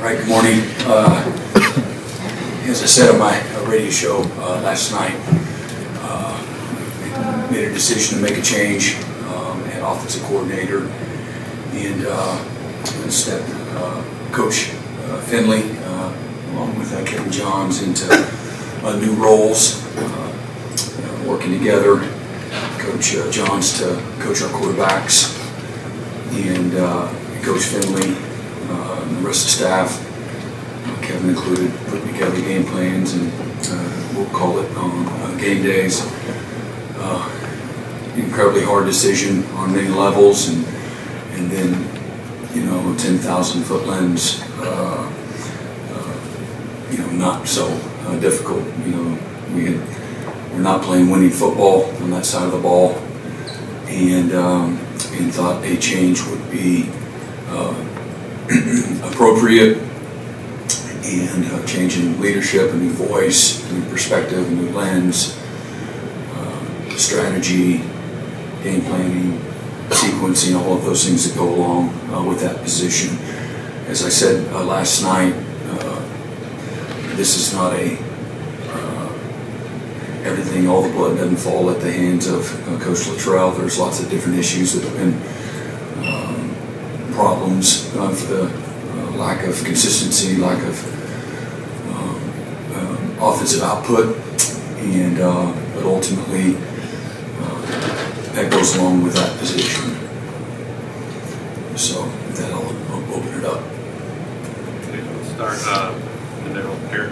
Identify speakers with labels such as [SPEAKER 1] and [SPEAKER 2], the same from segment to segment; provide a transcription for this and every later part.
[SPEAKER 1] Right, good morning. As I said on my radio show last night, made a decision to make a change at offensive coordinator, and step Coach Finley along with Kevin Johns into new roles, working together. Coach Johns to coach our quarterbacks, and Coach Finley and the rest of the staff, Kevin included, putting together game plans, and we'll call it on game days. Incredibly hard decision on many levels, and then 10,000-foot lens, not so difficult. We're not playing winning football on that side of the ball, and thought a change would be appropriate, and changing leadership, a new voice, a new perspective, a new lens, strategy, game planning, sequencing, all of those things that go along with that position. As I said last night, this is not everything, all the blood doesn't fall at the hands of Coach Luttrell. There's lots of different issues that have been problems for the lack of consistency, lack of offensive output, and but ultimately that goes along with that position. So with that, I'll open it up.
[SPEAKER 2] We'll start in the middle here.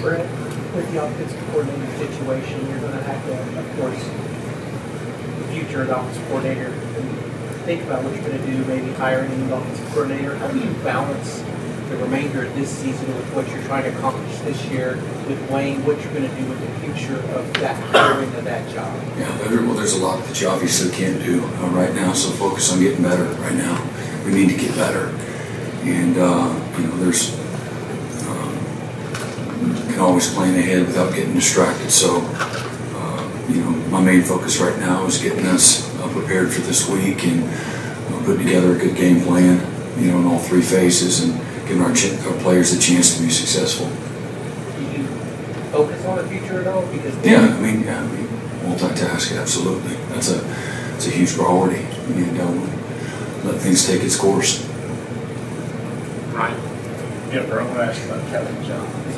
[SPEAKER 3] Brent, with the offensive coordinator situation, you're going to have to, of course, the future offensive coordinator, think about what you're going to do, maybe hire a new offensive coordinator. How do you balance the remainder of this season with what you're trying to accomplish this year, with Wayne, what you're going to do with the future of that hiring of that job?
[SPEAKER 1] Yeah, there's a lot that you obviously can't do right now, so focus on getting better right now. We need to get better. And, there's, can always plan ahead without getting distracted. So, my main focus right now is getting us prepared for this week, and putting together a good game plan, in all three phases, and giving our players a chance to be successful.
[SPEAKER 3] Do you focus on the future at all? Because
[SPEAKER 1] multitask, absolutely. It's a huge priority, and let things take its course.
[SPEAKER 2] Right.
[SPEAKER 4] Yeah, bro, I want to ask you about Kevin Johns.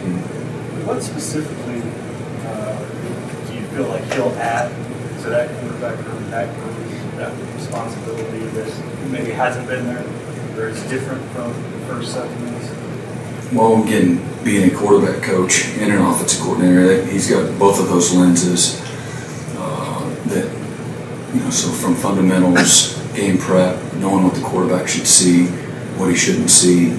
[SPEAKER 4] What specifically do you feel like he'll add to that quarterback room, that responsibility that maybe hasn't been there, or is different from the first 7 years?
[SPEAKER 1] Well, again, being a quarterback coach and an offensive coordinator, he's got both of those lenses. So from fundamentals, game prep, knowing what the quarterback should see, what he shouldn't see.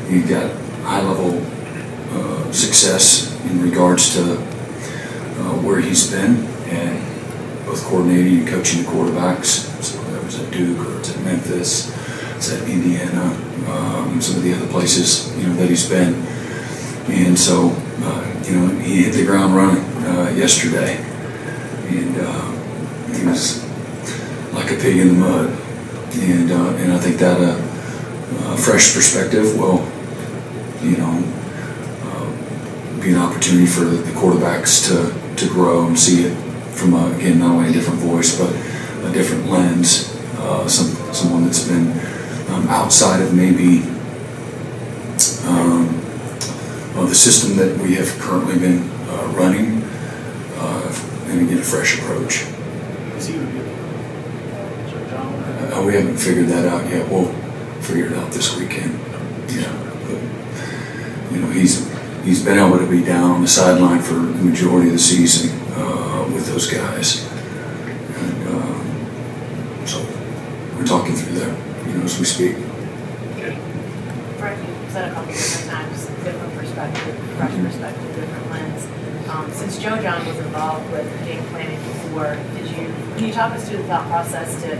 [SPEAKER 1] You've got high-level success in regards to where he's been, and both coordinating and coaching the quarterbacks. So that was at Duke, or it's at Memphis, it's at Indiana, and some of the other places that he's been. And so he hit the ground running yesterday, and he was like a pig in the mud. And I think that a fresh perspective will be an opportunity for the quarterbacks to grow and see it from again, not only a different voice but a different lens, someone that's been outside of maybe the system that we have currently been running, and again, a fresh approach.
[SPEAKER 4] Is he going to be
[SPEAKER 1] We haven't figured that out yet. We'll figure it out this weekend. Yeah, but he's been able to be down on the sideline for the majority of the season with those guys, and so we're talking through that, as we speak.
[SPEAKER 5] Brent, you said a couple different times, different perspective, fresh perspective, different lens. Since Joe John was involved with game planning before, can you talk us through the thought process to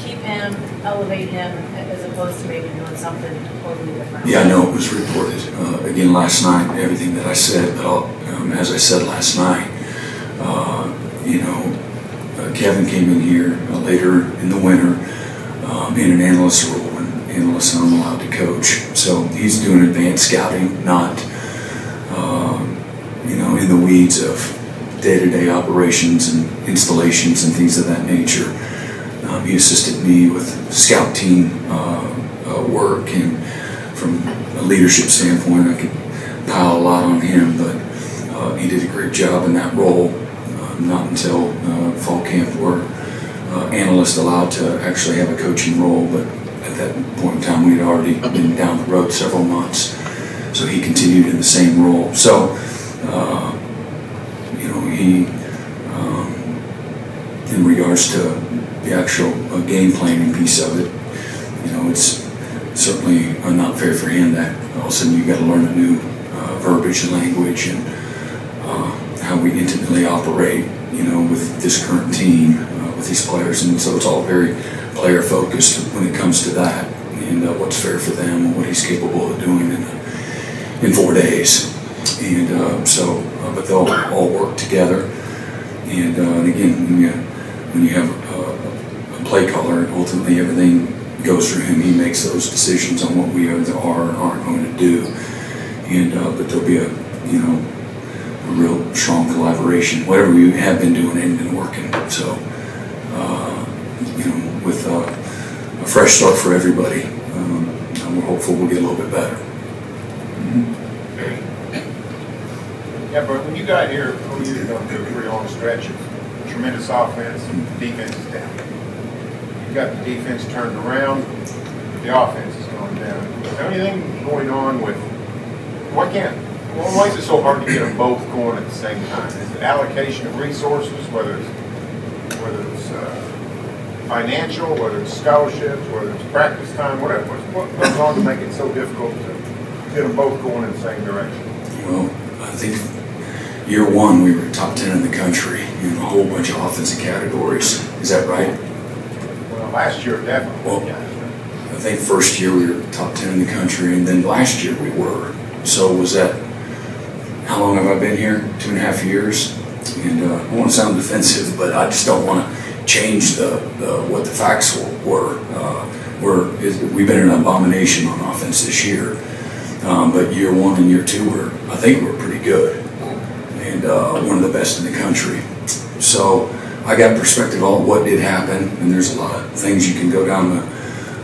[SPEAKER 5] keep him, elevate him, as opposed to maybe doing something totally different?
[SPEAKER 1] Yeah, I know it was reported again last night, everything that I said, but as I said last night, Kevin came in here later in the winter, in an analyst role, and analysts aren't allowed to coach. So he's doing advanced scouting, not in the weeds of day-to-day operations and installations and things of that nature. He assisted me with scout team work, and from a leadership standpoint, I could pile a lot on him, but he did a great job in that role. Not until fall camp were analysts allowed to actually have a coaching role, but at that point in time we had already been down the road several months, so he continued in the same role. So he in regards to the actual game planning piece of it, it's certainly not fair for him that all of a sudden you've got to learn a new verbiage and language, and how we intimately operate, with this current team, with these players. And so it's all very player focused when it comes to that, and what's fair for them and what he's capable of doing in 4 days. And but they'll all work together. And again, when you have a play caller, ultimately everything goes through him. He makes those decisions on what we either are or aren't going to do. And but there'll be a real strong collaboration. Whatever we have been doing ain't been working. So with a fresh start for everybody, we're hopeful we'll get a little bit better.
[SPEAKER 6] Yeah, but when you got here 4 years ago, there was a pretty long stretch of tremendous offense and defense is down. You got the defense turned around, the offense is going down. Is there anything going on with, why is it so hard to get them both going at the same time? Is it allocation of resources, whether it's financial, whether it's scholarships, whether it's practice time, whatever? What goes on to make it so difficult to get them both going in the same direction?
[SPEAKER 1] Well, I think year one we were top 10 in the country in a whole bunch of offensive categories. Is that right?
[SPEAKER 6] Well, last year definitely.
[SPEAKER 1] Well, I think first year we were top 10 in the country, and then last year we were. So was that, how long have I been here? 2.5 years. And I don't want to sound defensive, but I just don't want to change what the facts were. We've been an abomination on offense this year. But year one and year two I think we're pretty good, and one of the best in the country. So I got perspective on what did happen, and there's a lot of things you can go down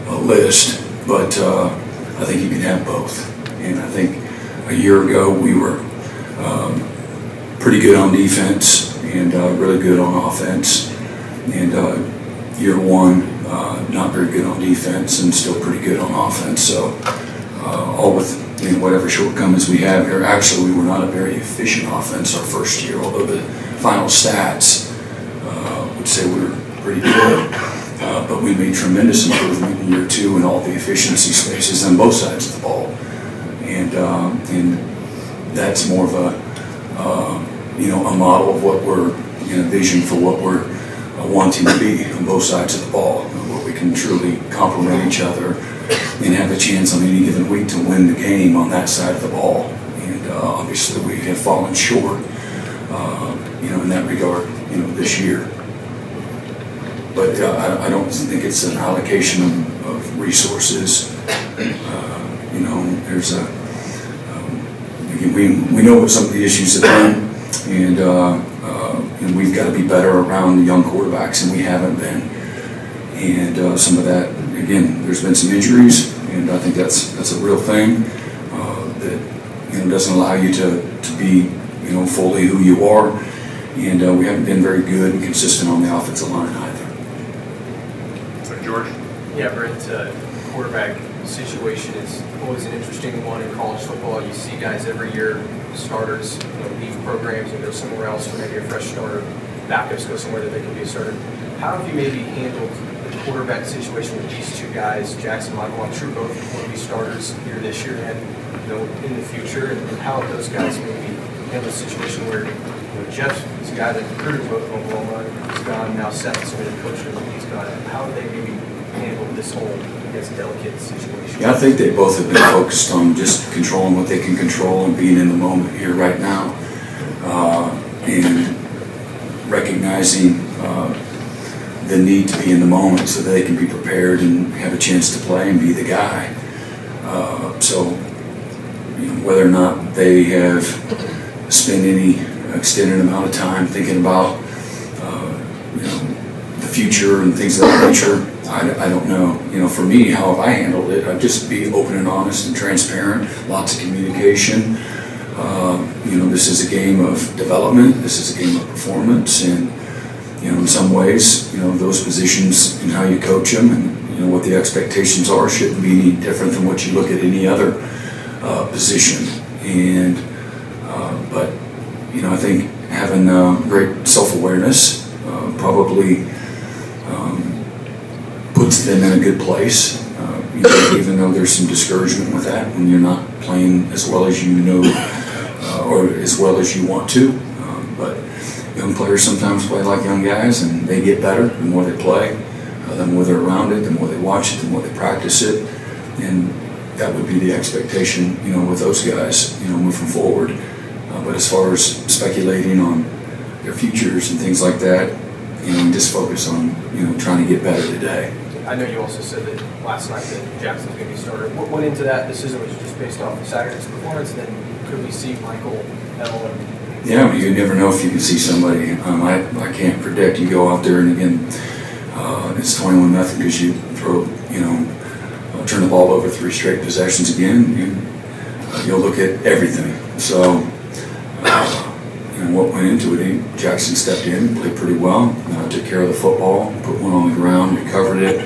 [SPEAKER 1] the list, but I think you can have both. And I think a year ago we were pretty good on defense and really good on offense, and year one not very good on defense and still pretty good on offense. So all with whatever shortcomings we have here. Actually, we were not a very efficient offense our first year, although the final stats would say we were pretty good. But we made tremendous improvement in year two in all the efficiency spaces on both sides of the ball. And that's more of a model of what we're in a vision for what we're wanting to be on both sides of the ball, where we can truly complement each other and have a chance on any given week to win the game on that side of the ball. And obviously we have fallen short, in that regard, this year. But I don't think it's an allocation of resources. There's we know what some of the issues have been, and we've got to be better around the young quarterbacks, and we haven't been. And some of that, again, there's been some injuries, and I think that's a real thing that doesn't allow you to be fully who you are, and we haven't been very good and consistent on the offensive line either.
[SPEAKER 2] So George?
[SPEAKER 7] Yeah, Brent, quarterback situation is always an interesting one in college football. You see guys every year, starters leave programs and go somewhere else for maybe a fresh starter. Backups go somewhere that they can be a starter. How have you maybe handled the quarterback situation with these two guys, Jackson, Michael? I'm sure both want to be starters here this year and in the future. And how have those guys maybe handled the situation where Jeff is a guy that recruited both of Oklahoma, he's gone, now Seth's been a coach, he's gone. How do they maybe handle this whole, delicate situation?
[SPEAKER 1] Yeah, I think they both have been focused on just controlling what they can control and being in the moment here right now, and recognizing the need to be in the moment so that they can be prepared and have a chance to play and be the guy. So, whether or not they have spent any extended amount of time thinking about, the future and things of that nature, I don't know. For me, how have I handled it? I'd just be open and honest and transparent, lots of communication. This is a game of development, this is a game of performance, and in some ways, those positions and how you coach them and what the expectations are shouldn't be any different than what you look at any other position. And but I think having great self-awareness probably puts them in a good place. Even though there's some discouragement with that when you're not playing as well as you know or as well as you want to. But young players sometimes play like young guys, and they get better the more they play, the more they're around it, the more they watch it, the more they practice it, and that would be the expectation, with those guys, moving forward. But as far as speculating on their futures and things like that, just focus on, trying to get better today.
[SPEAKER 7] I know you also said that last night that Jackson's going to be started. What went into that decision? Was it just based off of Saturday's performance? And then could we see Michael, Ellen?
[SPEAKER 1] Yeah, you never know if you can see somebody. I can't predict. You go out there and again, it's 21-0 because you throw, turn the ball over 3 straight possessions again. You'll look at everything. So, what went into it? Jackson stepped in, played pretty well, took care of the football, put one on the ground, recovered it,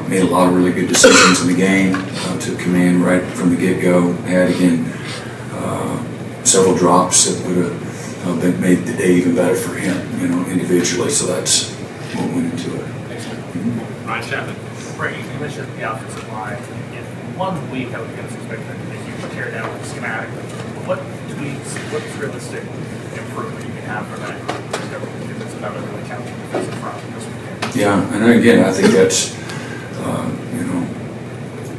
[SPEAKER 1] made a lot of really good decisions in the game, took command right from the get-go. Had again several drops that would have made the day even better for him, individually. So that's what went into it.
[SPEAKER 2] Ryan Chapman.
[SPEAKER 8] Brent, you mentioned the offensive line. In 1 week, I would expect a huge tear down with schematic. What tweaks, what's realistic improvement you can have for that group? Because it's another really challenging defensive front this weekend.
[SPEAKER 1] Yeah, and again, I think that's,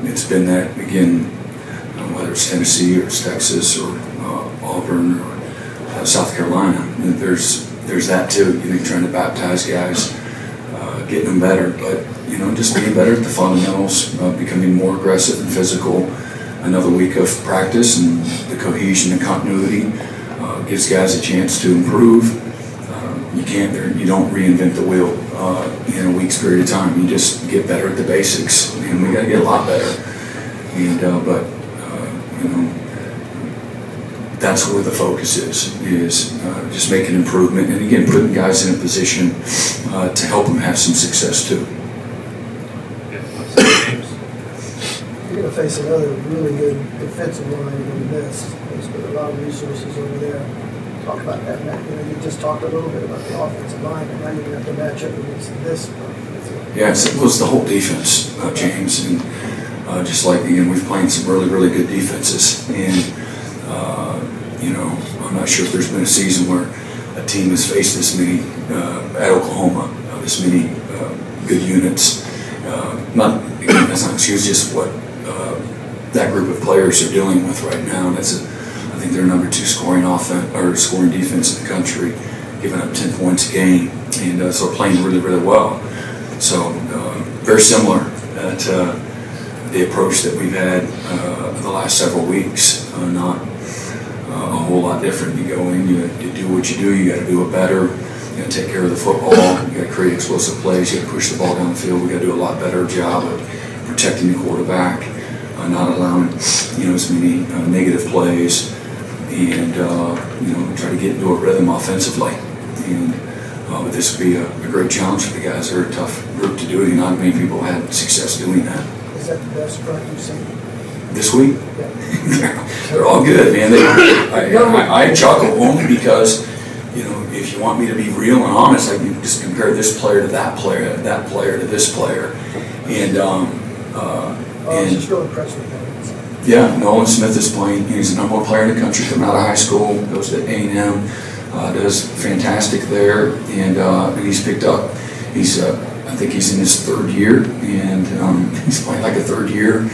[SPEAKER 1] it's been that, again, whether it's Tennessee or it's Texas or Auburn or South Carolina, there's that too. Trying to baptize guys, getting them better, but just being better at the fundamentals, becoming more aggressive and physical. Another week of practice and the cohesion and continuity gives guys a chance to improve. You don't reinvent the wheel in a week's period of time. You just get better at the basics, and we got to get a lot better. And that's where the focus is just making improvement, and again putting guys in a position to help them have some success too.
[SPEAKER 9] You're going to face another really good defensive line you're going to miss. There's been a lot of resources over there. Talk about that, Matt. You just talked a little bit about the offensive line, and now you're going to have to match up against this.
[SPEAKER 1] Yes, it was the whole defense, James, and just like again, we've played some really, really good defenses, and I'm not sure if there's been a season where a team has faced this many at Oklahoma, this many good units. That's not an excuse, just what that group of players are dealing with right now. And I think they're number 2 scoring defense in the country, giving up 10 points a game, and so playing really, really well. So very similar to the approach that we've had the last several weeks. Not a whole lot different. You go in, you do what you do. You got to do it better. You got to take care of the football. You got to create explosive plays. You got to push the ball down the field. We got to do a lot better job of protecting the quarterback, not allowing as many negative plays, and try to get into a rhythm offensively. And but this would be a great challenge for the guys. They're a tough group to do it, and not many people had success doing that.
[SPEAKER 9] Is that the best front you've seen?
[SPEAKER 1] This week,
[SPEAKER 9] Yeah.
[SPEAKER 1] they're all good, man. I chuckle only because if you want me to be real and honest, I can just compare this player to that player to this player, and
[SPEAKER 9] I was just real impressed with that.
[SPEAKER 1] yeah, Nolan Smith is playing. He's the number 1 player in the country coming out of high school. Goes to A&M, does fantastic there, and he's picked up. I think he's in his 3rd year, and he's playing like a 3rd year.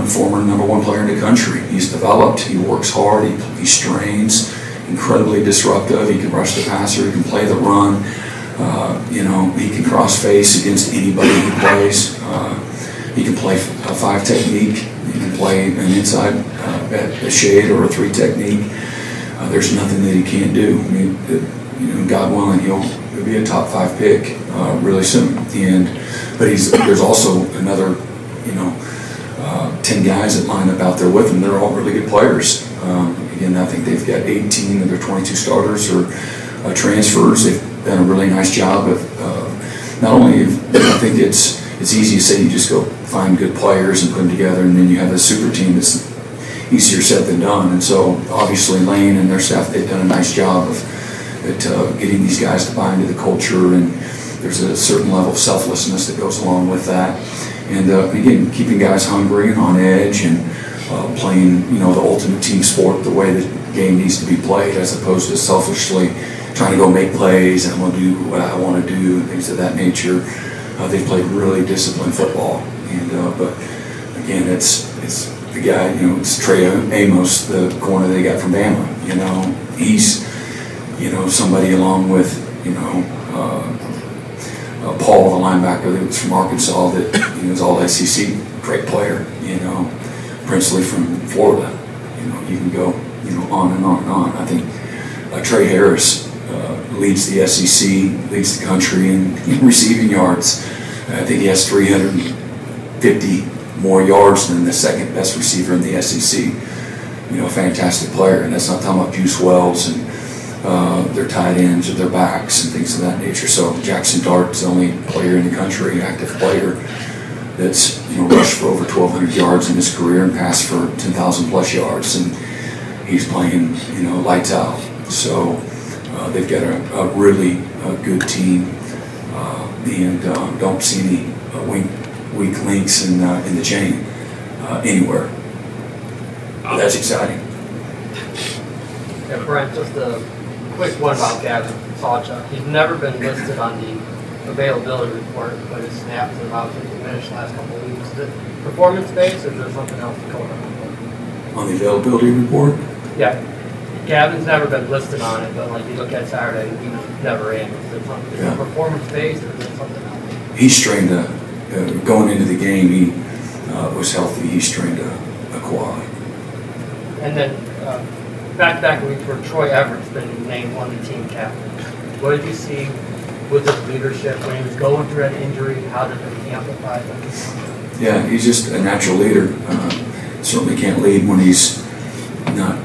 [SPEAKER 1] Former number 1 player in the country. He's developed. He works hard. He strains. Incredibly disruptive. He can rush the passer. He can play the run. He can cross face against anybody he plays. He can play a 5 technique. He can play an inside a shade or a 3 technique. There's nothing that he can't do. I mean, God willing, he'll be a top 5 pick really soon. But there's also another, 10 guys that line up out there with him. They're all really good players. Again, I think they've got 18 of their 22 starters or transfers. They've done a really nice job of not only. I think it's easy to say you just go find good players and put them together, and then you have a super team that's easier said than done. And so obviously Lane and their staff, they've done a nice job at getting these guys to buy into the culture, and there's a certain level of selflessness that goes along with that. And again, keeping guys hungry and on edge, and playing the ultimate team sport the way the game needs to be played, as opposed to selfishly trying to go make plays and I'm going to do what I want to do and things of that nature. They've played really disciplined football, and but again, it's the guy. It's Trey Amos, the corner they got from Bama. He's somebody along with Paul, the linebacker that was from Arkansas, that is all SEC, great player. Princely from Florida. You can go on and on and on. I think Trey Harris leads the SEC, leads the country in receiving yards. I think he has 350 more yards than the second best receiver in the SEC. Fantastic player, and that's not talking about Juice Wells and their tight ends or their backs and things of that nature. So Jackson Dart's the only player in the country, active player, that's rushed for over 1,200 yards in his career and passed for 10,000 plus yards, and he's playing lights out. So they've got a really good team, and don't see any weak links in the chain anywhere. But that's exciting.
[SPEAKER 10] Yeah, Brent, just a quick one about Gavin Sawchuk. He's never been listed on the availability report, but his snaps have about 50 minutes the last couple of weeks. Is it performance-based, or is there something else going on?
[SPEAKER 1] On the availability report?
[SPEAKER 10] Yeah. Gavin's never been listed on it, but like you look at Saturday, he's never in. Is it performance-based, or is it something else?
[SPEAKER 1] He strained going into the game, he was healthy. He strained a quad.
[SPEAKER 10] And then back-to-back weeks where Troy Everett's been named one of the team captains. What did you see with his leadership when he was going through that injury? How did it amplify that?
[SPEAKER 1] Yeah, he's just a natural leader. Certainly can't lead when he's not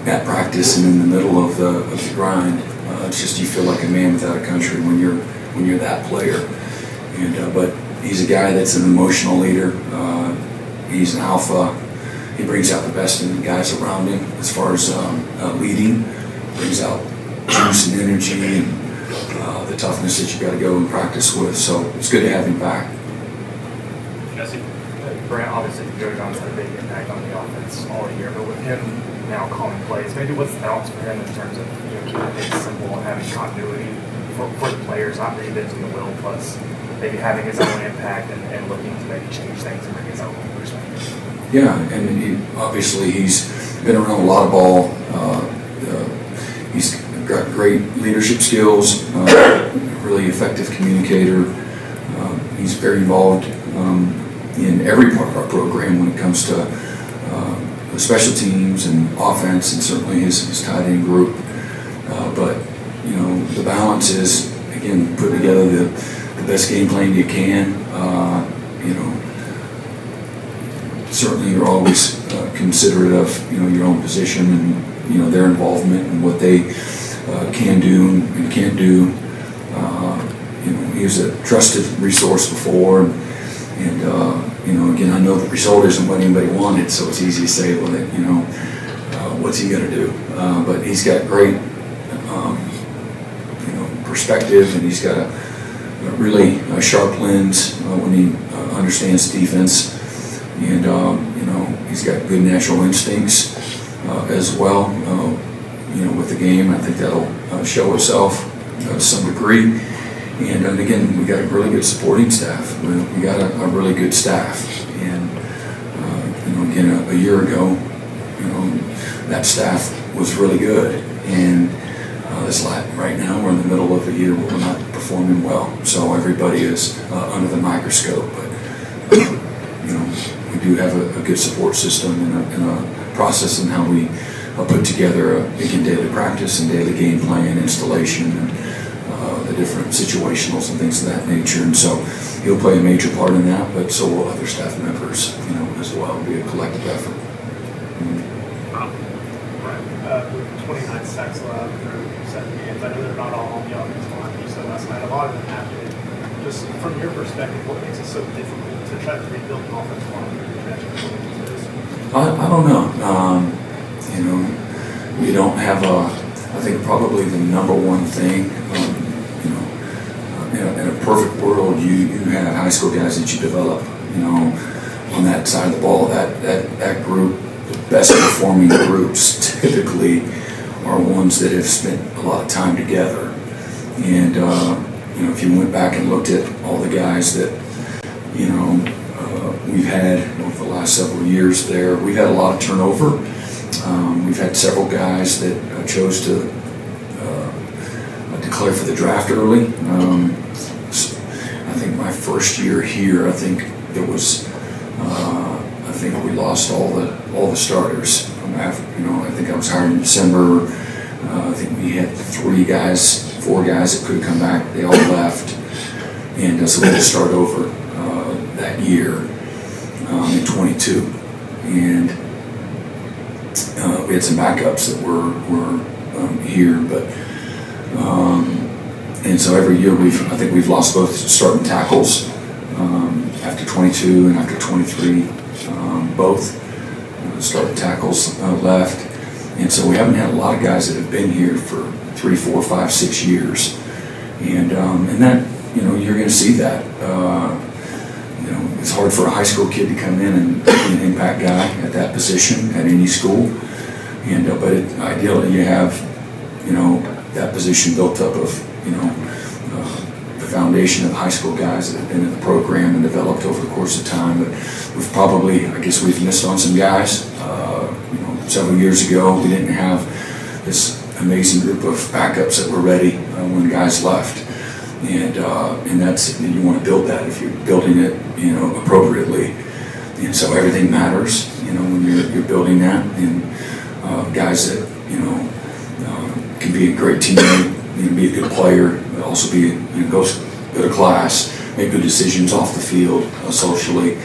[SPEAKER 1] at practice and in the middle of the grind. It's just you feel like a man without a country when you're that player. And but he's a guy that's an emotional leader. He's an alpha. He brings out the best in the guys around him as far as leading. Brings out juice and energy and the toughness that you got to go and practice with. So it's good to have him back.
[SPEAKER 8] Jesse?
[SPEAKER 11] Brent, obviously, Joe John's had a big impact on the offense all year, but with him now calling plays, maybe what's the balance for him in terms of keeping things simple and having continuity for the players, not reinventing the wheel, plus maybe having his own impact and looking to maybe change things and bring his own perspective.
[SPEAKER 1] Yeah, and obviously he's been around a lot of ball. He's got great leadership skills, really effective communicator. He's very involved in every part of our program when it comes to the special teams and offense, and certainly his tight end group. But the balance is, again, putting together the best game plan you can. Certainly you're always considerate of your own position and their involvement and what they can do and can't do. He was a trusted resource before, and again, I know the result isn't what anybody wanted, so it's easy to say, well, what's he going to do? But he's got great perspective, and he's got a really sharp lens when he understands defense. And he's got good natural instincts as well. With the game, I think that'll show itself to some degree. And again, we got a really good supporting staff. We got a really good staff. And again, a year ago, that staff was really good. And Right now, we're in the middle of a year where we're not performing well, so everybody is under the microscope. But we do have a good support system and a process in how we put together again, daily practice and daily game plan, installation, and the different situationals and things of that nature. And so he'll play a major part in that, but so will other staff members, as well. It'll be a collective effort.
[SPEAKER 8] With 29 sacks allowed through 7 games, I know they're not all on the offensive line. You said last night a lot of them happened. Just from your perspective, what makes it so difficult to try to rebuild an offensive line through the transition?
[SPEAKER 1] I don't know. We don't have I think probably the number one thing, in a perfect world, you have high school guys that you develop, on that side of the ball. That group, the best performing groups typically are ones that have spent a lot of time together. And, if you went back and looked at all the guys that, we've had over the last several years there, we've had a lot of turnover. We've had several guys that chose to declare for the draft early. I think my first year here, I think we lost all the starters. I think I was hired in December. I think we had 4 guys that could have come back. They all left, and so we had to start over that year in 22. And we had some backups that were here, but and so every year I think we've lost both starting tackles after 22 and after 23. Both starting tackles left, and so we haven't had a lot of guys that have been here for 3, 4, 5, 6 years, and that you're going to see that. It's hard for a high school kid to come in and be an impact guy at that position at any school, and but ideally you have that position built up of the foundation of high school guys that have been in the program and developed over the course of time. But we've missed on some guys. Several years ago, we didn't have this amazing group of backups that were ready when guys left, and that's, you want to build that if you're building it appropriately. And so everything matters when you're building that, and guys that can be a great teammate, be a good player, but also be go to class, make good decisions off the field, socially,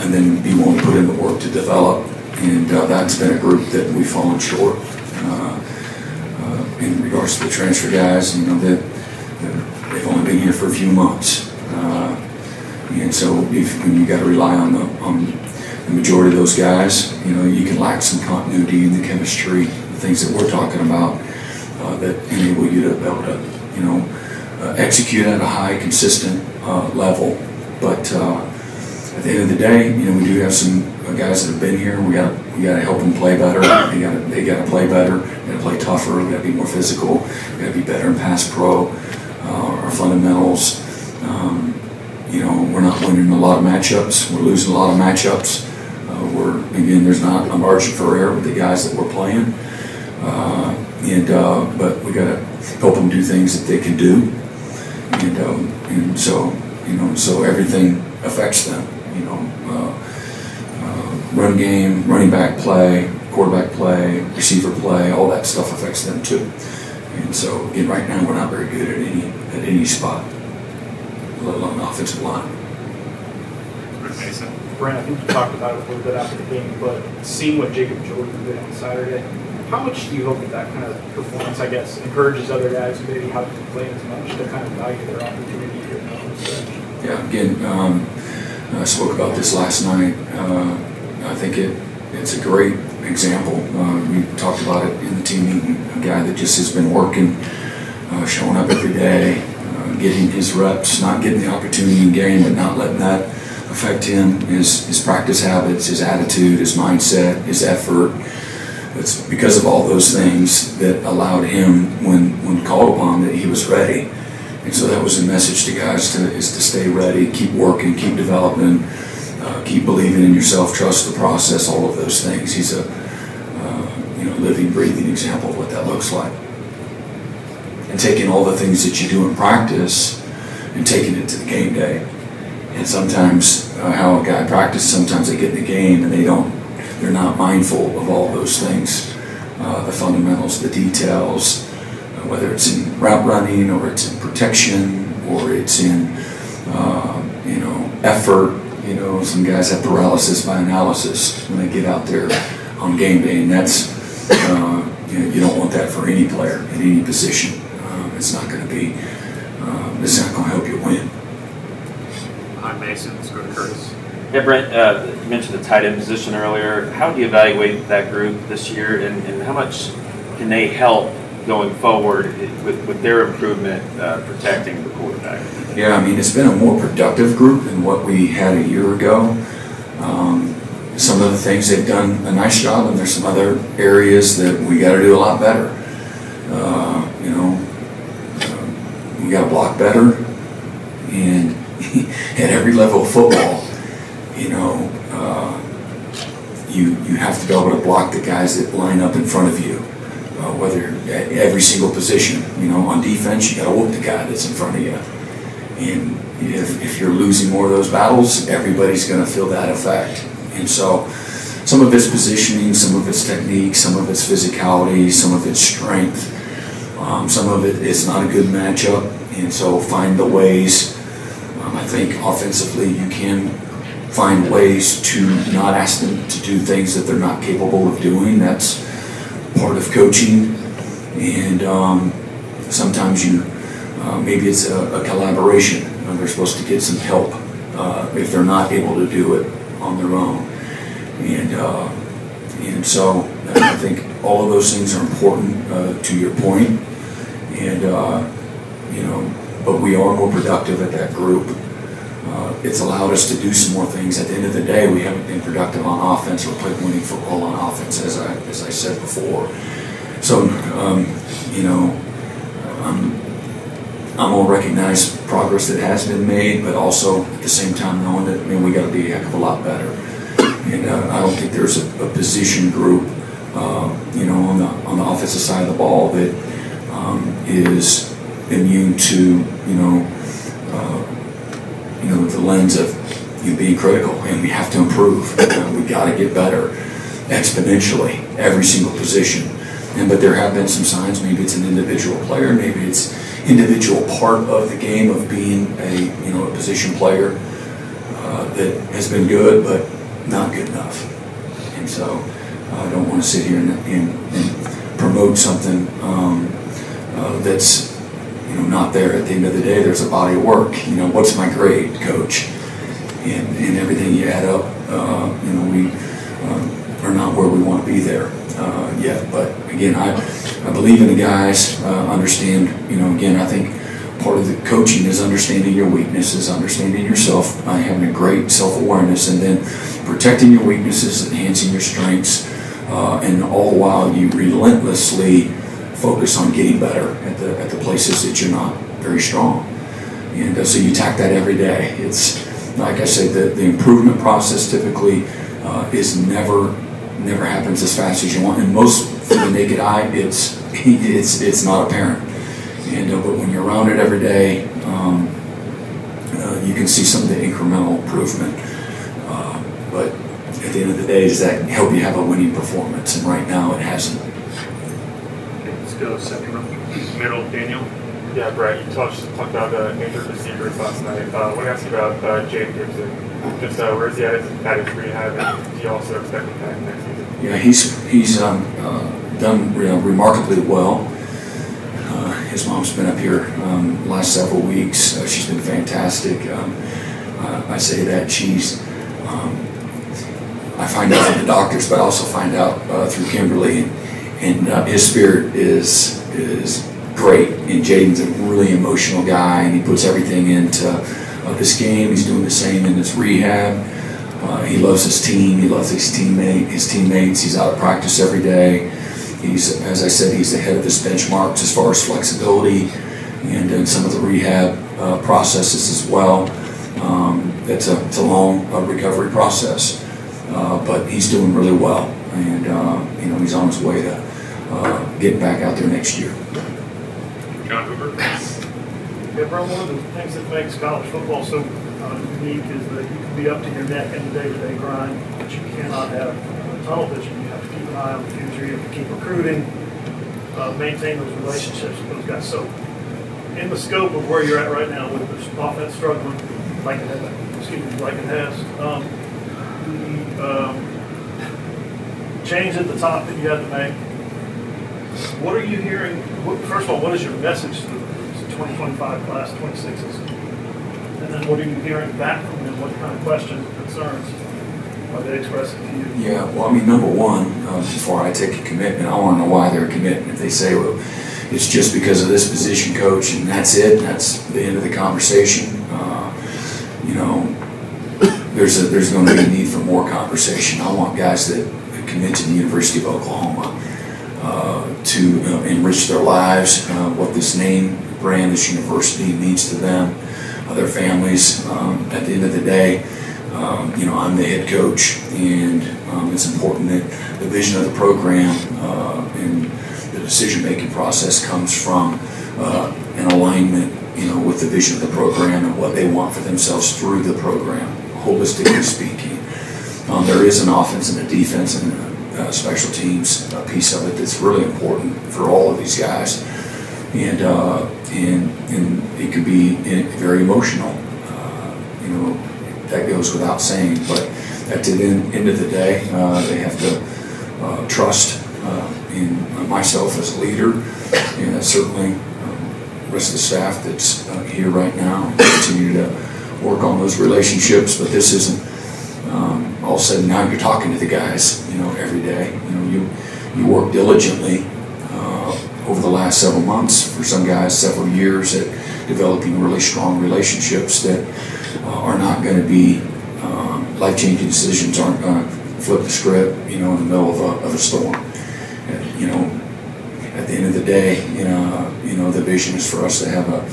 [SPEAKER 1] and then be willing to put in the work to develop. And that's been a group that we've fallen short in regards to the transfer guys. That they've only been here for a few months, and so when you got to rely on the majority of those guys, you can lack some continuity in the chemistry, the things that we're talking about that enable you to be able to execute at a high, consistent level. But at the end of the day, we do have some guys that have been here. We got to help them play better. They got to play better. They got to play tougher. We got to be more physical. We got to be better in pass pro. Our fundamentals. We're not winning a lot of matchups. We're losing a lot of matchups. There's not a margin for error with the guys that we're playing. But we got to help them do things that they can do. And so everything affects them. Run game, running back play, quarterback play, receiver play, all that stuff affects them too. And so again, right now we're not very good at any spot, let alone offensive line.
[SPEAKER 8] Brent, I think you talked about it a little bit after the game, but seeing what Jacob Jordan did on Saturday, how much do you hope that kind of performance, I guess, encourages other guys who maybe haven't played as much to kind of value their opportunity here in the home stretch?
[SPEAKER 1] Yeah, again, I spoke about this last night. I think it's a great example. We talked about it in the team meeting. A guy that just has been working, showing up every day, getting his reps, not getting the opportunity in game, but not letting that affect him, his practice habits, his attitude, his mindset, his effort. It's because of all those things that allowed him, when called upon, that he was ready. And so that was the message to guys is to stay ready, keep working, keep developing, keep believing in yourself, trust the process, all of those things. He's a living, breathing example of what that looks like. and taking all the things that you do in practice and taking it to the game day. And sometimes how a guy practices, sometimes they get in the game and they're not mindful of all those things, the fundamentals, the details, whether it's in route running or it's in protection or it's in effort. Some guys have paralysis by analysis when they get out there on game day, and that's you don't want that for any player in any position. It's not going to help you win.
[SPEAKER 2] I'm Mason, let's go to Curtis.
[SPEAKER 12] Yeah, Brent, you mentioned the tight end position earlier. How do you evaluate that group this year, and how much can they help going forward with their improvement protecting the quarterback?
[SPEAKER 1] Yeah, I mean, it's been a more productive group than what we had a year ago. Some of the things they've done a nice job, and there's some other areas that we got to do a lot better. We got to block better, and at every level of football, you have to be able to block the guys that line up in front of you, whether at every single position. On defense, you got to whoop the guy that's in front of you, and if you're losing more of those battles, everybody's going to feel that effect. And so, some of it's positioning, some of it's technique, some of it's physicality, some of it's strength. Some of it is not a good matchup, and so find the ways. I think offensively you can find ways to not ask them to do things that they're not capable of doing. That's part of coaching, and sometimes maybe it's a collaboration. They're supposed to get some help if they're not able to do it on their own, and so I think all of those things are important to your point. And, but we are more productive at that group. It's allowed us to do some more things. At the end of the day, we haven't been productive on offense or played winning football on offense, as I said before. So, I'm gonna recognize progress that has been made, but also at the same time knowing that we got to be a heck of a lot better. And I don't think there's a position group, on the offensive side of the ball that is immune to the lens of being critical, and we have to improve. We got to get better exponentially every single position. But there have been some signs. Maybe it's an individual player, maybe it's individual part of the game of being a position player that has been good but not good enough. And so I don't want to sit here and promote something that's not there. At the end of the day, there's a body of work. What's my grade, coach? And everything you add up, we are not where we want to be there yet. But again, I believe in the guys. Understand. Again, I think part of the coaching is understanding your weaknesses, understanding yourself, having a great self-awareness, and then protecting your weaknesses, enhancing your strengths, and all the while you relentlessly focus on getting better at the places that you're not very strong. And so you attack that every day. It's like I said, the improvement process typically is never happens as fast as you want. And most, for the naked eye, it's not apparent. And but when you're around it every day, you can see some of the incremental improvement. But at the end of the day, does that help you have a winning performance? And right now, it hasn't.
[SPEAKER 2] Okay, let's go second row. Middle, Daniel.
[SPEAKER 11] Yeah, Brett, you talked about injured receivers last night. I want to ask you about Jade Gibson. Just where's he at his rehab, and do you also expect him back next season?
[SPEAKER 1] Yeah, he's done remarkably well. His mom's been up here last several weeks. She's been fantastic. I say that she's. I find out from the doctors, but I also find out through Kimberly, and his spirit is great. And Jaden's a really emotional guy, and he puts everything into this game. He's doing the same in his rehab. He loves his team. He loves his teammates. He's out of practice every day. He's, as I said, he's ahead of his benchmarks as far as flexibility and some of the rehab processes as well. It's a long recovery process, but he's doing really well, and he's on his way to getting back out there next year.
[SPEAKER 2] John Hoover.
[SPEAKER 8] Yeah, bro, one of the things that makes college football so unique is that you can be up to your neck in the day-to-day grind, but you cannot have tunnel vision. You have to keep an eye on the future. You have to keep recruiting, maintain those relationships with those guys. So, in the scope of where you're at right now, with the offense struggling, like it has, the change at the top that you had to make. What are you hearing? First of all, what is your message to the 2025 class, 26s? And then what are you hearing back from them? What kind of questions and concerns are they expressing to you?
[SPEAKER 1] Yeah, well, I mean, number one, before I take a commitment, I want to know why they're committing. If they say, well, it's just because of this position coach and that's it, that's the end of the conversation, you know, there's going to be a need for more conversation. I want guys that commit to the University of Oklahoma to enrich their lives, what this name, brand, this university means to them, their families. At the end of the day, you know, I'm the head coach, and it's important that the vision of the program and the decision-making process comes from an alignment, you know, with the vision of the program and what they want for themselves through the program, holistically speaking. There is an offense and a defense and a special teams piece of it that's really important for all of these guys, and it could be very emotional. You know, that goes without saying, but at the end of the day, they have to trust in myself as a leader, and certainly the rest of the staff that's here right now, and continue to work on those relationships. But this isn't all of a sudden now you're talking to the guys, you know, every day. You know, you work diligently over the last several months, for some guys several years, at developing really strong relationships that are not going to be life-changing decisions, aren't going to flip the script, you know, in the middle of a storm. And, you know, at the end of the day, you know, the vision is for us to have a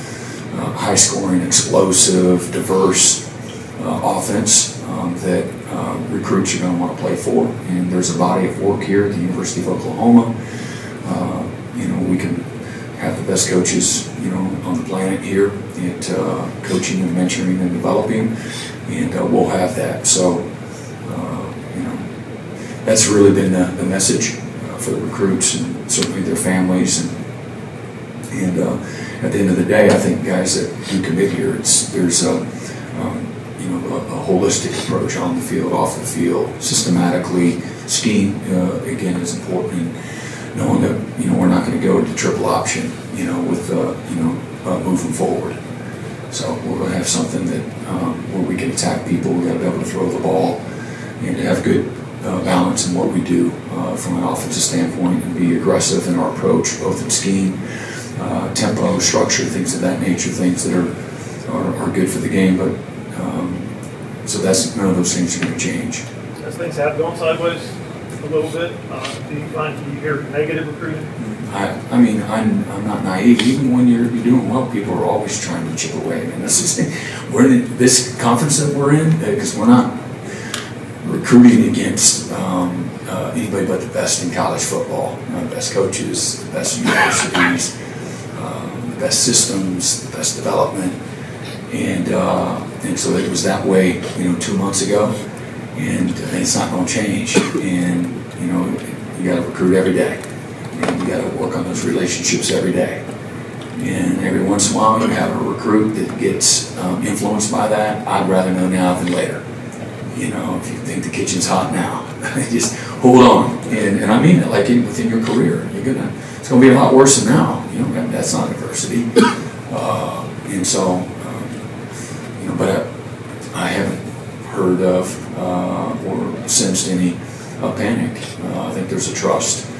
[SPEAKER 1] high-scoring, explosive, diverse offense that recruits are going to want to play for. And there's a body of work here at the University of Oklahoma. You know, we can have the best coaches, you know, on the planet here at coaching and mentoring and developing, and we'll have that. So, you know, that's really been the message for the recruits and certainly their families. And at the end of the day, I think guys that do commit here, there's you know, a holistic approach on the field, off the field, systematically. Scheme again is important. Knowing that, you know, we're not going to go into triple option, you know, with you know, moving forward. So we're going to have something that where we can attack people. We got to be able to throw the ball and to have good balance in what we do from an offensive standpoint, and be aggressive in our approach, both in scheme, tempo, structure, things of that nature, things that are good for the game. But so that's, none of those things are going to change.
[SPEAKER 8] As things have gone sideways a little bit, do you hear negative recruiting?
[SPEAKER 1] I mean, I'm not naive. Even when you're doing well, people are always trying to chip away. I mean, we're in this conference that we're in, because we're not recruiting against anybody but the best in college football. You know, the best coaches, the best universities, the best systems, the best development, and so it was that way, you know, 2 months ago, and it's not going to change. And you know, you got to recruit every day. And you got to work on those relationships every day. And every once in a while, you have a recruit that gets influenced by that. I'd rather know now than later. You know, if you think the kitchen's hot now, just hold on. And I mean it, like within your career, it's gonna be a lot worse than now. You know, that's not adversity. And so, you know, but I haven't heard of or sensed any panic. I think there's a trust.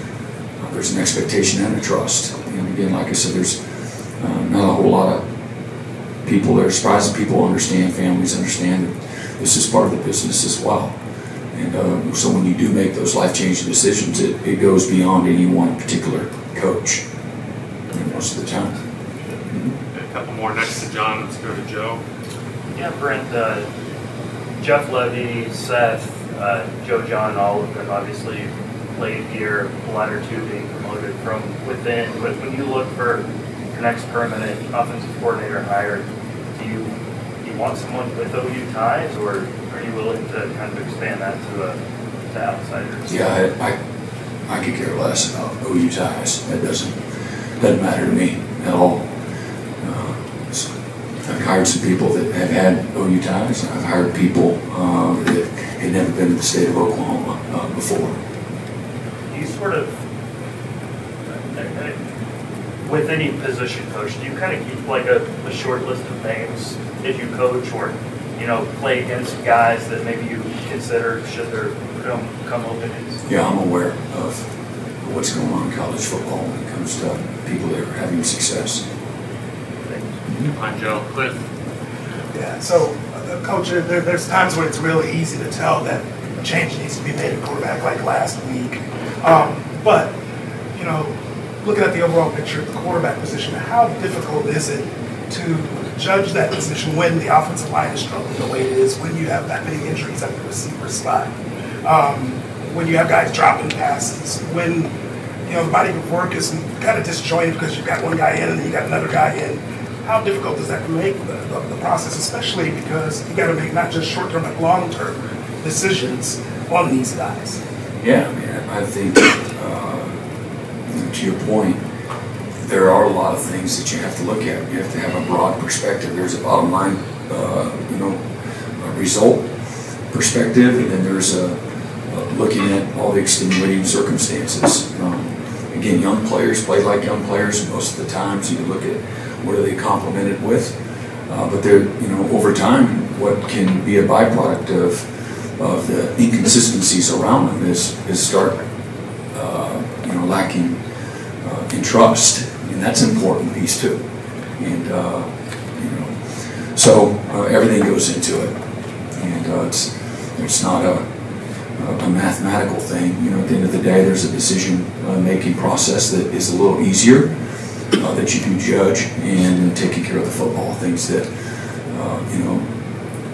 [SPEAKER 1] There's an expectation and a trust. And again, like I said, there's not a whole lot of people that are surprised that people understand, families understand that this is part of the business as well. And so when you do make those life-changing decisions, it goes beyond any one particular coach, most of the time.
[SPEAKER 2] A couple more next to John. Let's go to Joe.
[SPEAKER 13] Yeah, Brent, Jeff Levy, Seth, Joe John, all of them obviously played here, the latter two being promoted from within. But when you look for your next permanent offensive coordinator hire, do you want someone with OU ties, or are you willing to kind of expand that to outsiders?
[SPEAKER 1] Yeah, I could care less about OU ties. That doesn't matter to me at all. I've hired some people that have had OU ties. I've hired people that had never been to the state of Oklahoma before.
[SPEAKER 13] You sort of, with any position coach, do you kind of keep like a short list of names as you coach, or, you know, play against guys that maybe you consider should there come openings?
[SPEAKER 1] Yeah, I'm aware of what's going on in college football when it comes to people that are having success.
[SPEAKER 2] Hi, Joe. Cliff.
[SPEAKER 14] Yeah, so, Coach, there's times when it's really easy to tell that a change needs to be made at quarterback, like last week. But, you know, looking at the overall picture of the quarterback position, how difficult is it to judge that position when the offensive line is struggling the way it is, when you have that many injuries at the receiver spot, when you have guys dropping passes, when, you know, the body of work is kind of disjointed because you've got one guy in and then you got another guy in? How difficult does that make the process, especially because you got to make not just short-term but long-term decisions on these guys?
[SPEAKER 1] Yeah, I mean, I think to your point, there are a lot of things that you have to look at. You have to have a broad perspective. There's a bottom line, a result perspective, and then there's looking at all the extenuating circumstances. Again, young players play like young players most of the time, so you look at what are they complemented with. But they're, you know, over time, what can be a byproduct of the inconsistencies around them is start, lacking in trust, and that's an important piece too. And so everything goes into it, and it's not a mathematical thing. You know, at the end of the day, there's a decision making process that is a little easier, that you can judge and taking care of the football things that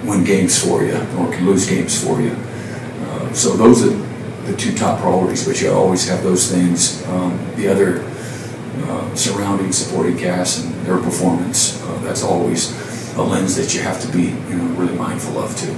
[SPEAKER 1] win games for you or can lose games for you. So those are the two top priorities, but you always have those things. The other surrounding supporting cast and their performance, that's always a lens that you have to be really mindful of too.